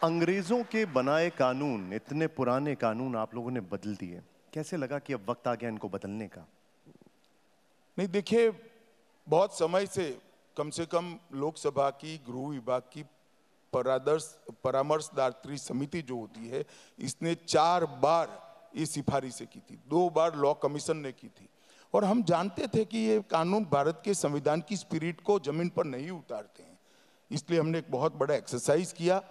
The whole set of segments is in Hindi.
अंग्रेजों के बनाए कानून, इतने पुराने कानून आप लोगों ने बदल दिए, कैसे लगा कि अब वक्त आ गया इनको बदलने का? नहीं, देखिए, बहुत समय से कम लोकसभा की गृह विभाग की परामर्शदात्री समिति जो होती है, इसने 4 बार ये सिफारिशें की थी, 2 बार लॉ कमीशन ने की थी। और हम जानते थे कि ये कानून भारत के संविधान की स्पिरिट को जमीन पर नहीं उतारते हैं। इसलिए हमने एक बहुत बड़ा एक्सरसाइज किया।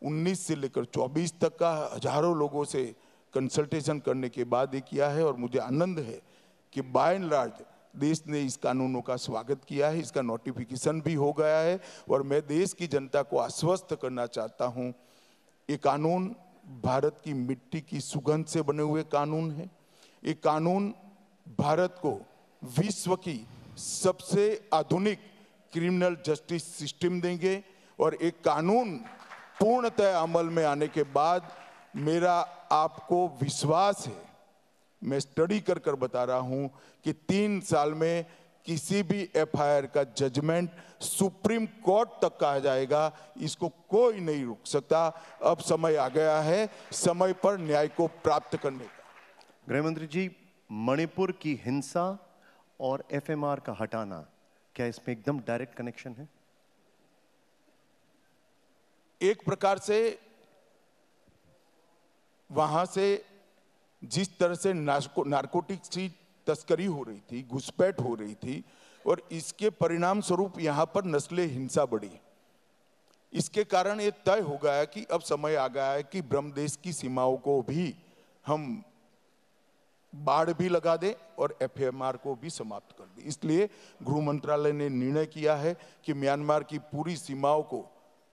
19 से लेकर 24 तक का हजारों लोगों से कंसल्टेशन करने के बाद ये किया है। और मुझे आनंद है कि बाय एंड लार्ज देश ने इस कानूनों का स्वागत किया है, इसका नोटिफिकेशन भी हो गया है। और मैं देश की जनता को आश्वस्त करना चाहता हूं, ये कानून भारत की मिट्टी की सुगंध से बने हुए कानून है। ये कानून भारत को विश्व की सबसे आधुनिक क्रिमिनल जस्टिस सिस्टम देंगे। और एक कानून पूर्णतः अमल में आने के बाद मेरा आपको विश्वास है, मैं स्टडी कर कर बता रहा हूं कि 3 साल में किसी भी एफआईआर का जजमेंट सुप्रीम कोर्ट तक कहा जाएगा। इसको कोई नहीं रोक सकता। अब समय आ गया है समय पर न्याय को प्राप्त करने का। गृहमंत्री जी, मणिपुर की हिंसा और एफएमआर का हटाना, क्या इसमें एकदम डायरेक्ट कनेक्शन है? एक प्रकार से वहां से जिस तरह से नारकोटिक्स की तस्करी हो रही थी, घुसपैठ हो रही थी, और इसके परिणाम स्वरूप यहां पर नस्ले हिंसा बढ़ी। इसके कारण ये तय हो गया कि अब समय आ गया है कि ब्रह्मदेश की सीमाओं को भी हम बाड़ भी लगा दें और एफएमआर को भी समाप्त कर दें। इसलिए गृह मंत्रालय ने निर्णय किया है कि म्यांमार की पूरी सीमाओं को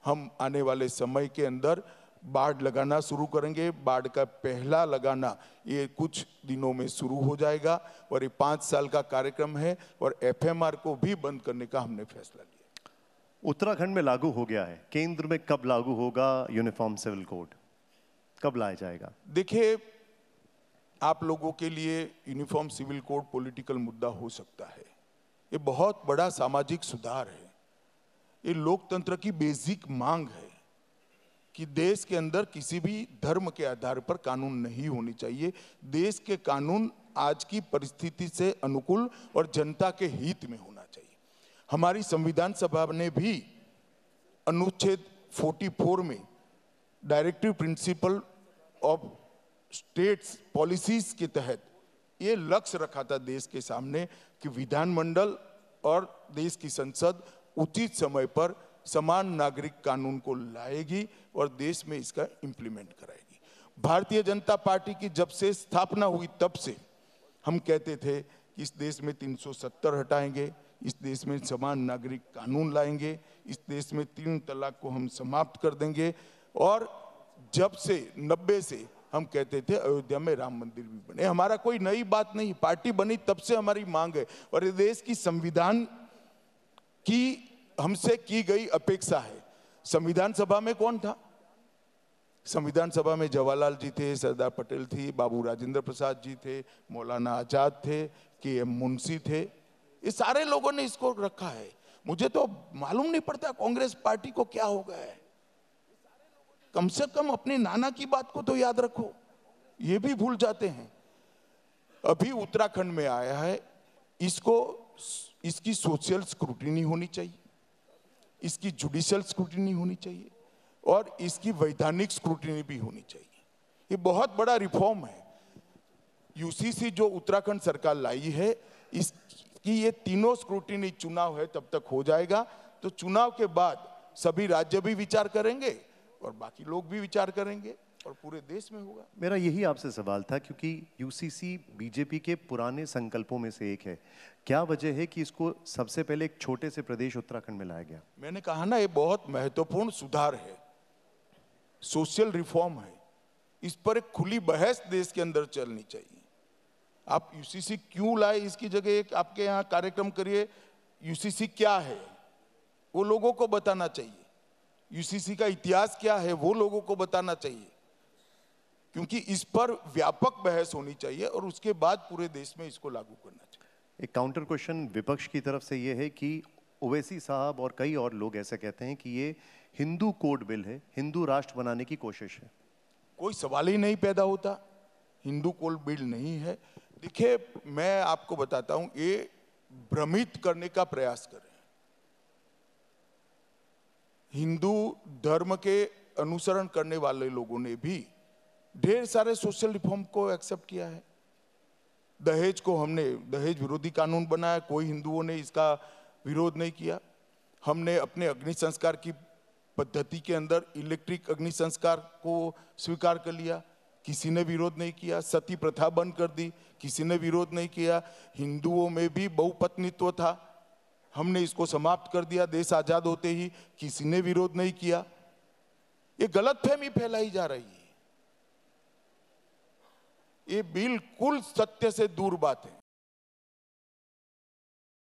हम आने वाले समय के अंदर बाड़ लगाना शुरू करेंगे। बाड़ का पहला लगाना ये कुछ दिनों में शुरू हो जाएगा और ये 5 साल का कार्यक्रम है। और एफएमआर को भी बंद करने का हमने फैसला लिया। उत्तराखंड में लागू हो गया है, केंद्र में कब लागू होगा यूनिफॉर्म सिविल कोड, कब लाया जाएगा? देखिए, आप लोगों के लिए यूनिफॉर्म सिविल कोड पॉलिटिकल मुद्दा हो सकता है। ये बहुत बड़ा सामाजिक सुधार है। ये लोकतंत्र की बेसिक मांग है कि देश के अंदर किसी भी धर्म के आधार पर कानून नहीं होने चाहिए। देश के कानून आज की परिस्थिति से अनुकूल और जनता के हित में होना चाहिए। हमारी संविधान सभा ने भी अनुच्छेद 44 में directive principle of states policies के तहत ये लक्ष्य रखा था देश के सामने कि विधानमंडल और देश की संसद उचित समय पर समान नागरिक कानून को लाएगी और देश में इसका इंप्लीमेंट कराएगी। भारतीय जनता पार्टी की जब से स्थापना हुई तब से हम कहते थे कि इस देश में 370 हटाएंगे, इस देश में समान नागरिक कानून लाएंगे, इस देश में 3 तलाक को हम समाप्त कर देंगे। और जब से 90 से हम कहते थे अयोध्या में राम मंदिर भी बने। हमारा कोई नई बात नहीं, पार्टी बनी तब से हमारी मांग है और ये देश की संविधान की हमसे की गई अपेक्षा है। संविधान सभा में कौन था? संविधान सभा में जवाहरलाल जी थे, सरदार पटेल थी, बाबू राजेंद्र प्रसाद जी थे, मौलाना आजाद थे, के.एम. मुंशी थे। ये सारे लोगों ने इसको रखा है। मुझे तो मालूम नहीं पड़ता कांग्रेस पार्टी को क्या हो गया है। कम से कम अपने नाना की बात को तो याद रखो, ये भी भूल जाते हैं। अभी उत्तराखंड में आया है, इसकी सोशल स्क्रूटिनी होनी चाहिए, इसकी जुडिशियल स्क्रूटिनी होनी चाहिए और इसकी वैधानिक स्क्रूटिनी भी होनी चाहिए। ये बहुत बड़ा रिफॉर्म है। यूसीसी जो उत्तराखंड सरकार लाई है, इसकी ये तीनों स्क्रूटिनी चुनाव है तब तक हो जाएगा। तो चुनाव के बाद सभी राज्य भी विचार करेंगे और बाकी लोग भी विचार करेंगे और पूरे देश में होगा। मेरा यही आपसे सवाल था, क्योंकि यूसीसी बीजेपी के पुराने संकल्पों में से एक है। क्या वजह है कि इसको सबसे पहले एक छोटे से प्रदेश उत्तराखंड में लाया गया? मैंने कहा ना, ये बहुत महत्वपूर्ण सुधार है, सोशल रिफॉर्म है। इस पर एक खुली बहस देश के अंदर चलनी चाहिए। आप यूसीसी क्यों लाए, इसकी जगह एक आपके यहाँ कार्यक्रम करिए, यूसीसी क्या है वो लोगों को बताना चाहिए, यूसीसी का इतिहास क्या है वो लोगों को बताना चाहिए, क्योंकि इस पर व्यापक बहस होनी चाहिए और उसके बाद पूरे देश में इसको लागू करना चाहिए। एक काउंटर क्वेश्चन विपक्ष की तरफ से ये है कि ओवैसी साहब और कई और लोग ऐसे कहते हैं कि ये हिंदू कोड बिल है, हिंदू राष्ट्र बनाने की कोशिश है। कोई सवाल ही नहीं पैदा होता। हिंदू कोड बिल नहीं है। देखिए, मैं आपको बताता हूं, ये भ्रमित करने का प्रयास कर रहे हैं। हिंदू धर्म के अनुसरण करने वाले लोगों ने भी ढेर सारे सोशल रिफॉर्म को एक्सेप्ट किया है। दहेज को हमने दहेज विरोधी कानून बनाया, कोई हिंदुओं ने इसका विरोध नहीं किया। हमने अपने अग्नि संस्कार की पद्धति के अंदर इलेक्ट्रिक अग्नि संस्कार को स्वीकार कर लिया, किसी ने विरोध नहीं किया। सती प्रथा बंद कर दी, किसी ने विरोध नहीं किया। हिंदुओं में भी बहुपत्नीत्व था, हमने इसको समाप्त कर दिया देश आजाद होते ही, किसी ने विरोध नहीं किया। ये गलतफहमी फैलाई जा रही है। ये बिल्कुल सत्य से दूर बात है।